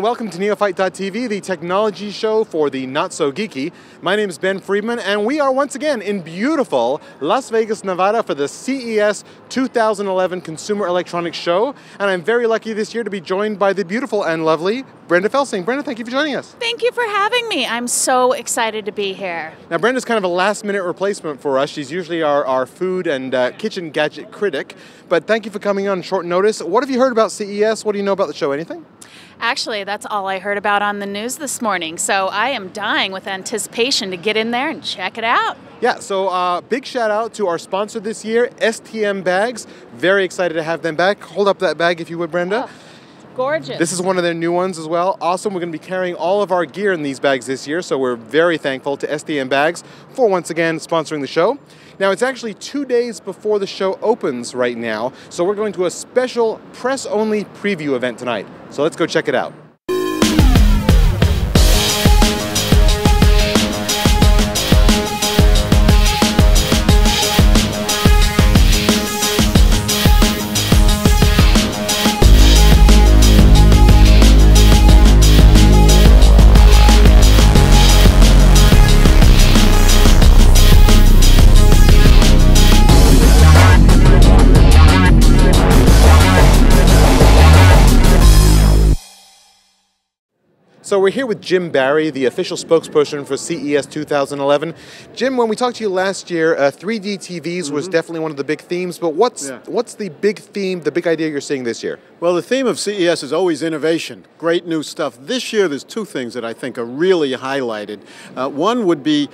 welcome to Neophyte.tv, the technology show for the not-so-geeky. My name is Ben Friedman, and we are once again in beautiful Las Vegas, Nevada for the CES 2011 Consumer Electronics Show. And I'm very lucky this year to be joined by the beautiful and lovely Brenda Felsing. Brenda, thank you for joining us. Thank you for having me. I'm so excited to be here. Now, Brenda's kind of a last-minute replacement for us. She's usually our food and kitchen gadget critic. But thank you for coming on short notice. What have you heard about CES? What do you know about the show? Anything? Actually, that's all I heard about on the news this morning, so I am dying with anticipation to get in there and check it out. Yeah, so big shout out to our sponsor this year, STM Bags. Very excited to have them back. Hold up that bag if you would, Brenda. Oh, gorgeous. This is one of their new ones as well. Awesome. We're going to be carrying all of our gear in these bags this year, so we're very thankful to STM Bags for once again sponsoring the show. Now, it's actually 2 days before the show opens right now, so we're going to a special press-only preview event tonight. So let's go check it out. So we're here with Jim Barry, the official spokesperson for CES 2011. Jim, when we talked to you last year, 3D TVs was definitely one of the big themes, but what's the big theme, the big idea you're seeing this year? Well, the theme of CES is always innovation, great new stuff. This year there's two things that I think are really highlighted. One would be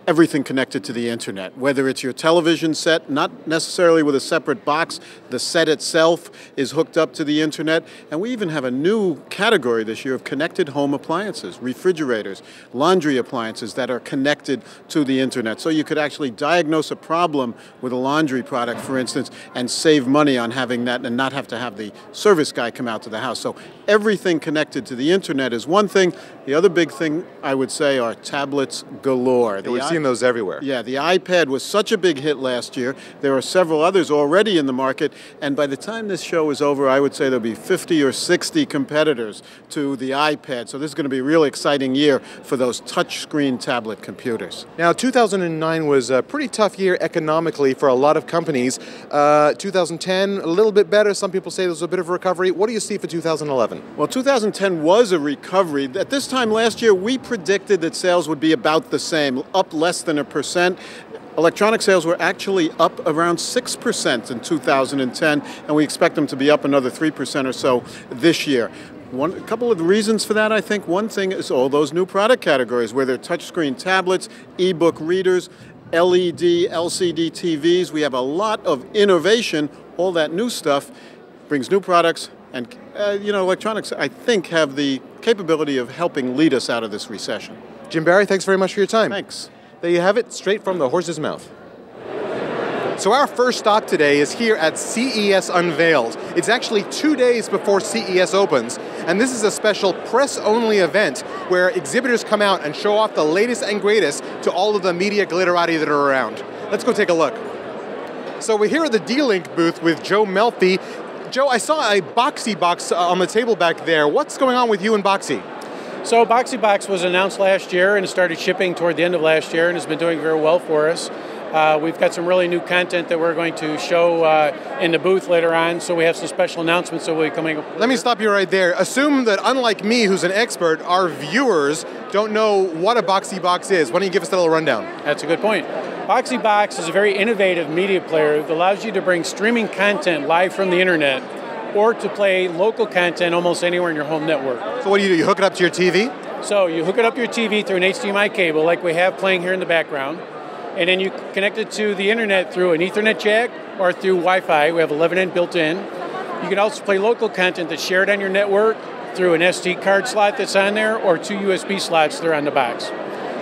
everything connected to the internet, whether it's your television set, not necessarily with a separate box, the set itself is hooked up to the internet, and we even have a new category this year of connected home appliances, refrigerators, laundry appliances that are connected to the internet. So you could actually diagnose a problem with a laundry product, for instance, and save money on having that and not have to have the service guy come out to the house. So everything connected to the internet is one thing. The other big thing, I would say, are tablets galore. We've seen those everywhere. Yeah, the iPad was such a big hit last year. There are several others already in the market, and by the time this show is over, I would say there'll be 50 or 60 competitors to the iPad. So this is going to be a really exciting year for those touchscreen tablet computers. Now, 2009 was a pretty tough year economically for a lot of companies. 2010, a little bit better. Some people say there's a bit of a recovery. What do you see for 2011? Well, 2010 was a recovery. At this time last year, we predicted that sales would be about the same, up less than 1%. Electronic sales were actually up around 6% in 2010, and we expect them to be up another 3% or so this year. A couple of the reasons for that, I think, one thing is all those new product categories, where they're touchscreen tablets, e-book readers, LED, LCD TVs. We have a lot of innovation. All that new stuff brings new products, and electronics, I think, have the capability of helping lead us out of this recession. Jim Barry, thanks very much for your time. Thanks. There you have it, straight from the horse's mouth. So our first stop today is here at CES Unveiled. It's actually 2 days before CES opens, and this is a special press-only event where exhibitors come out and show off the latest and greatest to all of the media glitterati that are around. Let's go take a look. So we're here at the D-Link booth with Joe Melfi. Joe, I saw a Boxy box on the table back there. What's going on with you and Boxy? So Boxy Box was announced last year and started shipping toward the end of last year and has been doing very well for us. We've got some really new content that we're going to show in the booth later on, so we have some special announcements that will be coming up. Let me stop you right there. Assume that unlike me, who's an expert, our viewers don't know what a Boxy Box is. Why don't you give us a little rundown? That's a good point. Boxy Box is a very innovative media player that allows you to bring streaming content live from the internet or to play local content almost anywhere in your home network. So what do? You hook it up to your TV? So you hook it up to your TV through an HDMI cable like we have playing here in the background, and then you connect it to the internet through an Ethernet jack or through Wi-Fi. We have 11N built in. You can also play local content that's shared on your network through an SD card slot that's on there or 2 USB slots that are on the box.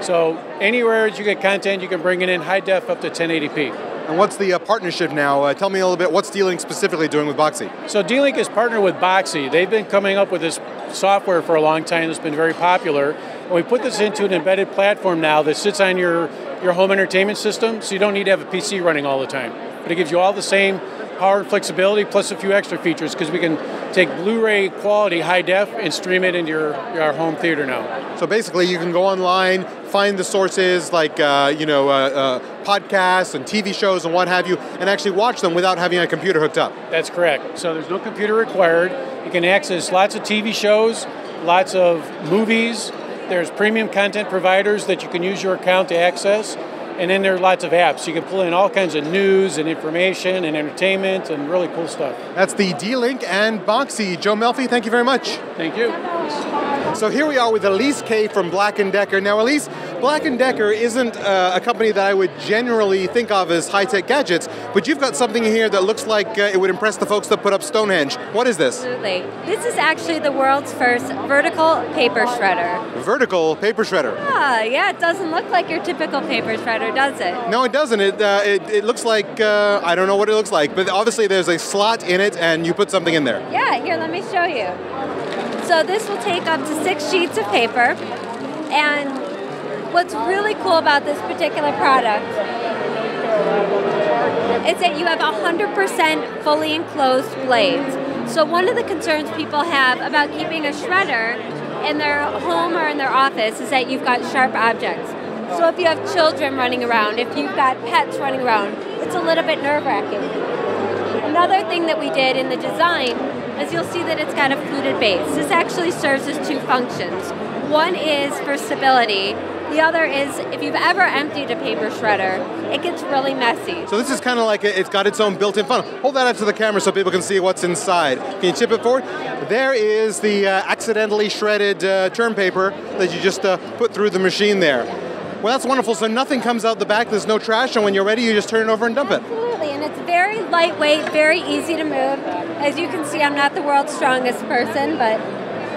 So anywhere you get content, you can bring it in high def up to 1080p. And what's the partnership now? Tell me a little bit, what's D-Link specifically doing with Boxy? So D-Link is partnered with Boxy. They've been coming up with this software for a long time that's been very popular. And we put this into an embedded platform now that sits on your home entertainment system, so you don't need to have a PC running all the time. But it gives you all the same power and flexibility, plus a few extra features, because we can take Blu-ray quality high def and stream it into your home theater now. So basically, you can go online, find the sources like podcasts and TV shows and what have you, and actually watch them without having a computer hooked up. That's correct. So there's no computer required. You can access lots of TV shows, lots of movies. There's premium content providers that you can use your account to access. And then there are lots of apps. You can pull in all kinds of news and information and entertainment and really cool stuff. That's the D-Link and Boxy. Joe Melfi, thank you very much. Thank you. So here we are with Elise Kay from Black & Decker. Now, Elise, Black & Decker isn't a company that I would generally think of as high-tech gadgets, but you've got something here that looks like it would impress the folks that put up Stonehenge. What is this? Absolutely. This is actually the world's first vertical paper shredder. Vertical paper shredder. Yeah, it doesn't look like your typical paper shredder, does it? No, it doesn't. It looks like, I don't know what it looks like, but obviously there's a slot in it and you put something in there. Yeah, here, let me show you. So this will take up to 6 sheets of paper, and what's really cool about this particular product is that you have 100% fully enclosed blades. So one of the concerns people have about keeping a shredder in their home or in their office is that you've got sharp objects. So if you have children running around, if you've got pets running around, it's a little bit nerve-wracking. Another thing that we did in the design is you'll see that it's got a fluted base. This actually serves as 2 functions. One is for stability. The other is if you've ever emptied a paper shredder, it gets really messy. So this is kind of like it's got its own built-in funnel. Hold that up to the camera so people can see what's inside. Can you tip it forward? There is the accidentally shredded term paper that you just put through the machine there. Well, that's wonderful. So nothing comes out the back. There's no trash, and when you're ready, you just turn it over and dump it. Absolutely, and it's very lightweight, very easy to move. As you can see, I'm not the world's strongest person, but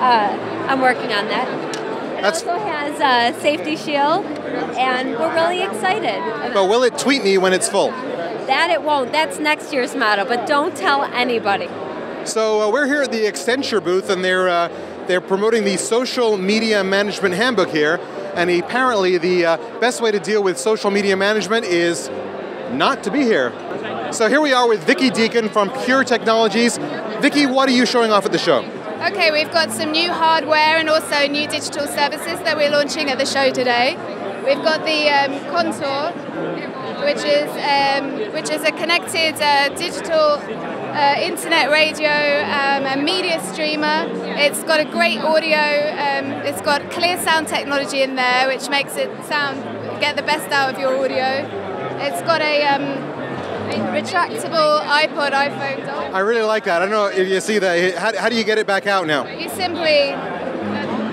I'm working on that. It also has a safety shield, and we're really excited. But will it tweet me when it's full? That it won't. That's next year's model, but don't tell anybody. So we're here at the Accenture booth, and they're promoting the Social Media Management Handbook here. And apparently the best way to deal with social media management is not to be here. So here we are with Vicki Deacon from Pure Technologies. Vicki, what are you showing off at the show? Okay, we've got some new hardware and also new digital services that we're launching at the show today. We've got the Contour, which is a connected digital internet radio and media streamer. It's got a great audio. It's got clear sound technology in there, which makes it get the best out of your audio. It's got a retractable iPhone dock. I really like that. I don't know if you see that. How do you get it back out now? You simply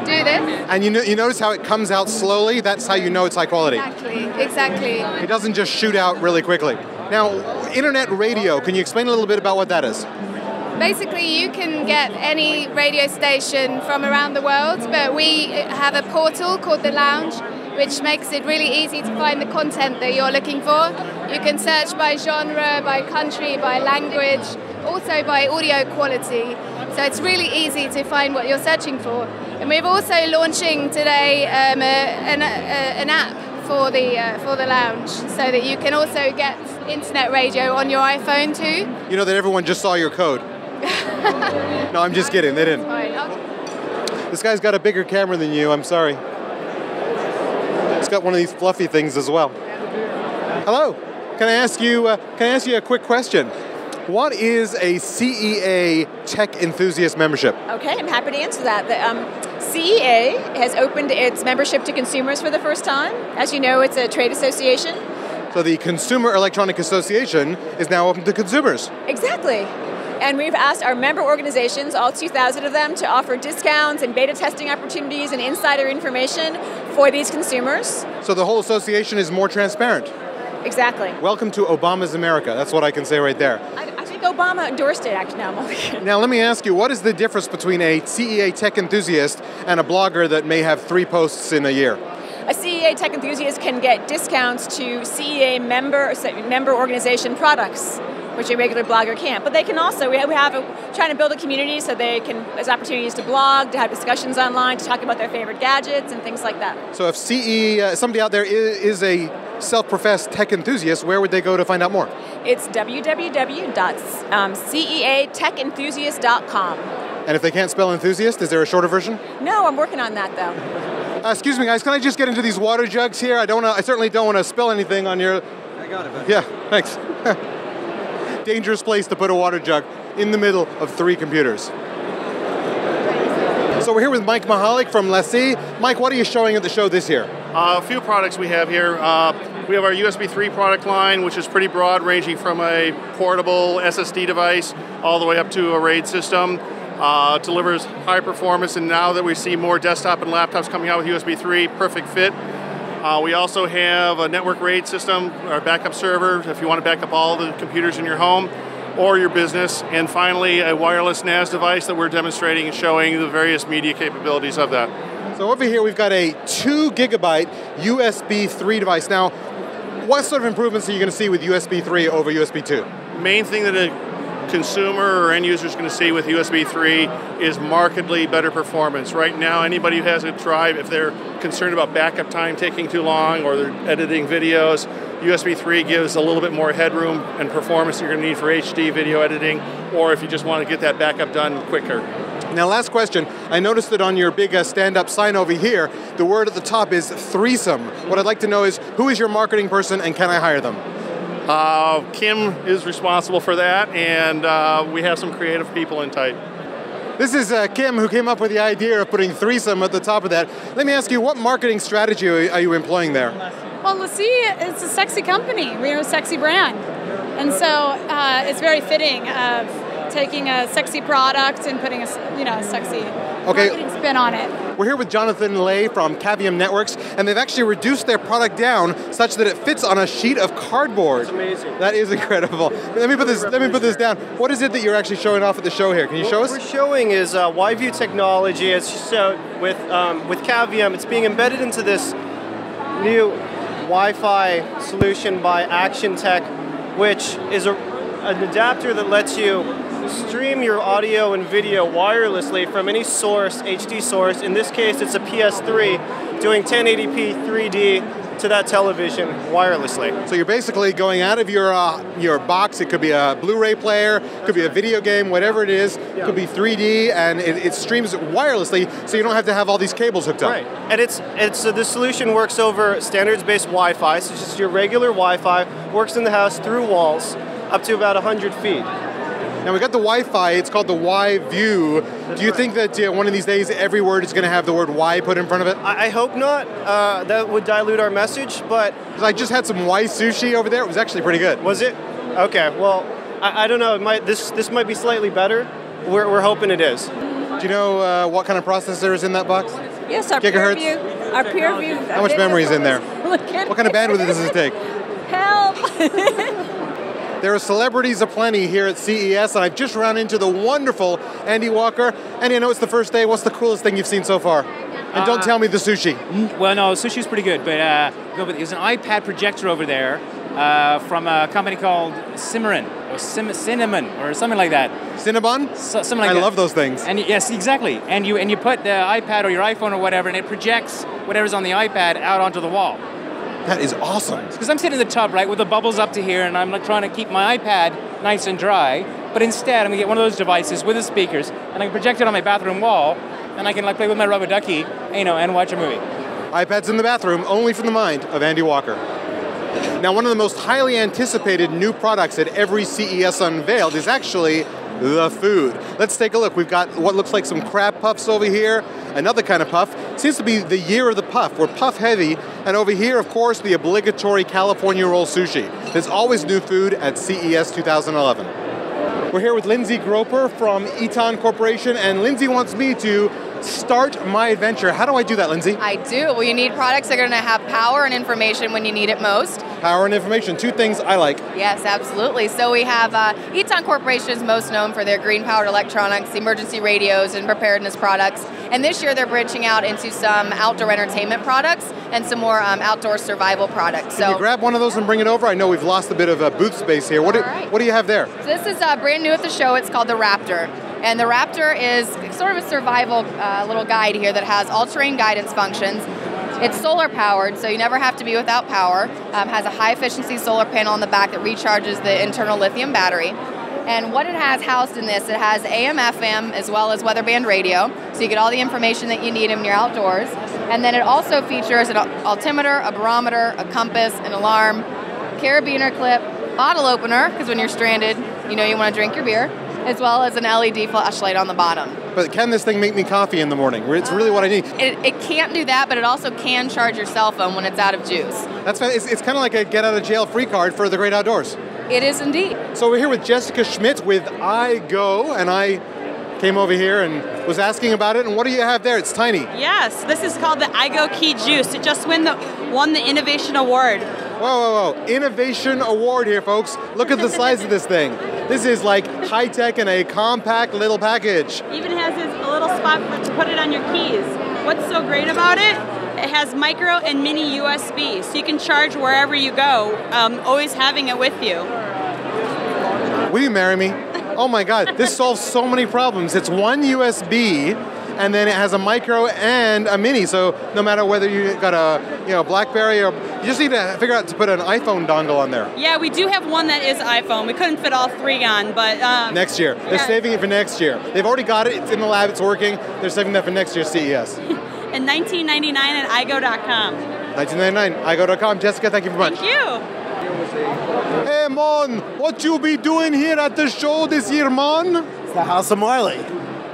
do this. And you notice how it comes out slowly? That's how you know it's high quality. Exactly. It doesn't just shoot out really quickly. Now, internet radio, can you explain a little bit about what that is? Basically, you can get any radio station from around the world, but we have a portal called The Lounge, which makes it really easy to find the content that you're looking for. You can search by genre, by country, by language, also by audio quality. So it's really easy to find what you're searching for. And we're also launching today an app for the lounge, so that you can also get internet radio on your iPhone too. You know that everyone just saw your code. No, I'm just kidding. They didn't. This guy's got a bigger camera than you. I'm sorry. He's got one of these fluffy things as well. Hello. Can I ask you a quick question? What is a CEA Tech Enthusiast membership? Okay, I'm happy to answer that. CEA has opened its membership to consumers for the first time. As you know, it's a trade association. So the Consumer Electronic Association is now open to consumers. Exactly. And we've asked our member organizations, all 2,000 of them, to offer discounts and beta testing opportunities and insider information for these consumers. So the whole association is more transparent. Exactly. Welcome to Obama's America. That's what I can say right there. I think Obama endorsed it, actually. Now, now, let me ask you, what is the difference between a CEA tech enthusiast and a blogger that may have 3 posts in a year? A CEA tech enthusiast can get discounts to CEA member organization products, which a regular blogger can't. But they can also, trying to build a community so there's opportunities to blog, to have discussions online, to talk about their favorite gadgets and things like that. So if somebody out there is a self-professed tech enthusiasts, where would they go to find out more? It's www.ceatechenthusiast.com. And if they can't spell enthusiast, is there a shorter version? No, I'm working on that though. Excuse me, guys. Can I just get into these water jugs here? I certainly don't want to spill anything on your. I got it. Buddy. Yeah, thanks. Dangerous place to put a water jug in the middle of 3 computers. So we're here with Mike Mahalik from LaCie. Mike, what are you showing at the show this year? A few products we have here. We have our USB 3 product line, which is pretty broad, ranging from a portable SSD device all the way up to a RAID system. Delivers high performance, and now that we see more desktop and laptops coming out with USB 3, perfect fit. We also have a network RAID system, our backup server, if you want to back up all the computers in your home or your business. And finally, a wireless NAS device that we're demonstrating and showing the various media capabilities of that. So over here we've got a 2 gigabyte USB 3 device. Now, what sort of improvements are you going to see with USB 3 over USB 2? Main thing that a consumer or end user is going to see with USB 3 is markedly better performance. Right now, anybody who has a drive, if they're concerned about backup time taking too long or they're editing videos, USB 3 gives a little bit more headroom and performance you're going to need for HD video editing, or if you just want to get that backup done quicker. Now, last question. I noticed that on your big stand-up sign over here, the word at the top is threesome. What I'd like to know is, who is your marketing person and can I hire them? Kim is responsible for that, and we have some creative people in tight. This is Kim, who came up with the idea of putting threesome at the top of that. Let me ask you, what marketing strategy are you employing there? Well, LaCie is a sexy company. We're a sexy brand. And so it's very fitting of taking a sexy product and putting a sexy marketing spin on it. We're here with Jonathan Lay from Cavium Networks, and they've actually reduced their product down such that it fits on a sheet of cardboard. That's amazing. That is incredible. Let me put this down. What is it that you're actually showing off at the show here? Can you show us? What we're showing is YView technology. It's with Cavium. It's being embedded into this new Wi-Fi solution by Action Tech, which is an adapter that lets you stream your audio and video wirelessly from any source, HD source. In this case, it's a PS3 doing 1080p 3D to that television wirelessly. So you're basically going out of your box. It could be a Blu-ray player, it could be a video game, whatever it is. It could be 3D, and it streams wirelessly, so you don't have to have all these cables hooked up. Right, and the solution works over standards-based Wi-Fi, so it's just your regular Wi-Fi, works in the house through walls, up to about 100 feet. Now we got the Wi-Fi, it's called the YView. Do you think that one of these days every word is going to have the word Y put in front of it? I hope not. That would dilute our message, but... I just had some Y sushi over there. It was actually pretty good. Was it? Okay, well, I don't know. This might be slightly better. We're hoping it is. Do you know what kind of processor is in that box? Yes, our gigahertz? PureView. How much memory is in there? What kind of bandwidth does it take? Help! There are celebrities aplenty here at CES, and I've just run into the wonderful Andy Walker. Andy, I know it's the first day. What's the coolest thing you've seen so far? And don't tell me the sushi. Well, no, sushi's pretty good, but there's an iPad projector over there from a company called Cinnamon or something like that. Cinnabon? Something like that. I love those things. And yes, exactly. And you put the iPad or your iPhone or whatever, and it projects whatever's on the iPad out onto the wall. That is awesome. Because I'm sitting in the tub, right, with the bubbles up to here, and I'm trying to keep my iPad nice and dry. But instead, I'm gonna get one of those devices with the speakers, and I can project it on my bathroom wall, and I can play with my rubber ducky, and watch a movie. iPads in the bathroom, only from the mind of Andy Walker. Now, one of the most highly anticipated new products at every CES unveiled is actually the food. Let's take a look. We've got what looks like some crab puffs over here, another kind of puff. Seems to be the year of the puff. We're puff heavy. And over here, of course, the obligatory California roll sushi. There's always new food at CES 2011. We're here with Lindsay Groper from Eton Corporation, and Lindsay wants me to start my adventure. How do I do that, Lindsay? I do. Well, you need products that are going to have power and information when you need it most. Power and information, two things I like. Yes, absolutely. So we have Eton Corporation is most known for their green-powered electronics, emergency radios, and preparedness products. And this year they're branching out into some outdoor entertainment products and some more outdoor survival products. Can you grab one of those and bring it over? I know we've lost a bit of booth space here. What do you have there? So this is brand new at the show. It's called the Raptor. And the Raptor is sort of a survival little guide here that has all-terrain guidance functions. It's solar powered, so you never have to be without power. Has a high efficiency solar panel on the back that recharges the internal lithium battery. And what it has housed in this, it has AM, FM, as well as weather band radio, so you get all the information that you need when you're outdoors. And then it also features an altimeter, a barometer, a compass, an alarm, carabiner clip, bottle opener, because when you're stranded, you know you want to drink your beer, as well as an LED flashlight on the bottom. But can this thing make me coffee in the morning? It's really what I need. It can't do that, but it also can charge your cell phone when it's out of juice. That's it's kind of like a get out of jail free card for the great outdoors. It is indeed. So we're here with Jessica Schmidt with iGo, and I came over here and was asking about it. And what do you have there? It's tiny. Yes, this is called the iGo Key Juice. It just won the Innovation Award. Whoa. Innovation Award here, folks. Look at the size of this thing. This is like high-tech in a compact little package. Even has a little spot to put it on your keys. What's so great about it? It has micro and mini USB, so you can charge wherever you go, always having it with you. Will you marry me? Oh my God, this solves so many problems. It's one USB, and then it has a micro and a mini, so no matter whether you got a BlackBerry or you just need to figure out to put an iPhone dongle on there. Yeah, we do have one that is iPhone. We couldn't fit all three on, but next year. They're saving it for next year. They've already got it. It's in the lab. It's working. They're saving that for next year's CES. In $19.99 at iGo.com. $19.99 iGo.com. Jessica, thank you very much. Thank you. Hey, Mon, what you be doing here at the show this year, Mon? It's the House of Marley.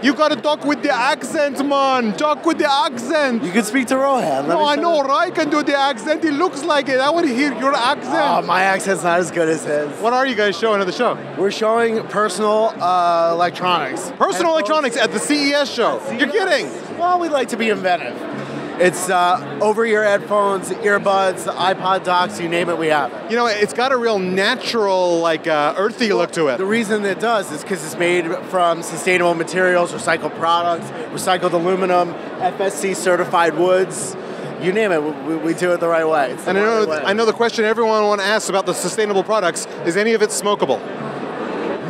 You gotta talk with the accent, man. Talk with the accent. You can speak to Rohan. No, I know, right? I can do the accent. It looks like it. I want to hear your accent. Oh, my accent's not as good as his. What are you guys showing at the show? We're showing personal electronics. Personal electronics at the CES show. You're kidding. Well, we like to be inventive. It's over-ear headphones, earbuds, iPod docks, you name it, we have it. You know, it's got a real natural, like, earthy look to it. The reason it does is because it's made from sustainable materials, recycled products, recycled aluminum, FSC certified woods. You name it, we do it the right way. And I know the question everyone wants to ask about the sustainable products, is any of it smokable?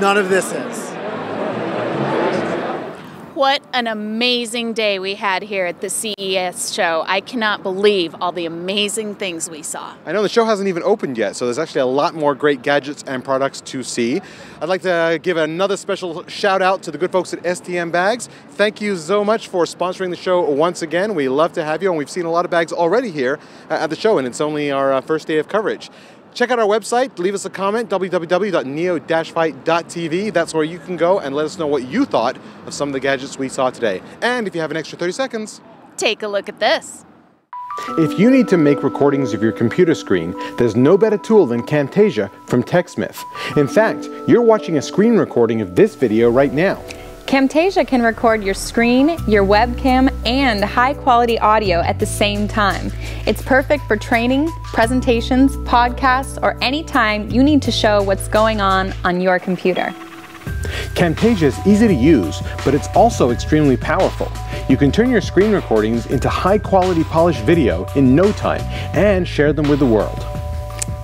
None of this is. What an amazing day we had here at the CES show. I cannot believe all the amazing things we saw. I know the show hasn't even opened yet, so there's actually a lot more great gadgets and products to see. I'd like to give another special shout out to the good folks at STM Bags. Thank you so much for sponsoring the show once again. We love to have you, and we've seen a lot of bags already here at the show, and it's only our first day of coverage. Check out our website, leave us a comment, www.neo-fight.tv. That's where you can go and let us know what you thought of some of the gadgets we saw today. And if you have an extra 30 seconds, take a look at this. If you need to make recordings of your computer screen, there's no better tool than Camtasia from TechSmith. In fact, you're watching a screen recording of this video right now. Camtasia can record your screen, your webcam, and high-quality audio at the same time. It's perfect for training, presentations, podcasts, or any time you need to show what's going on your computer. Camtasia is easy to use, but it's also extremely powerful. You can turn your screen recordings into high-quality polished video in no time and share them with the world.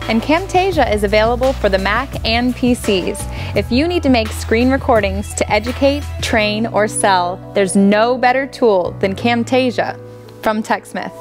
And Camtasia is available for the Mac and PCs. If you need to make screen recordings to educate, train, or sell, there's no better tool than Camtasia from TechSmith.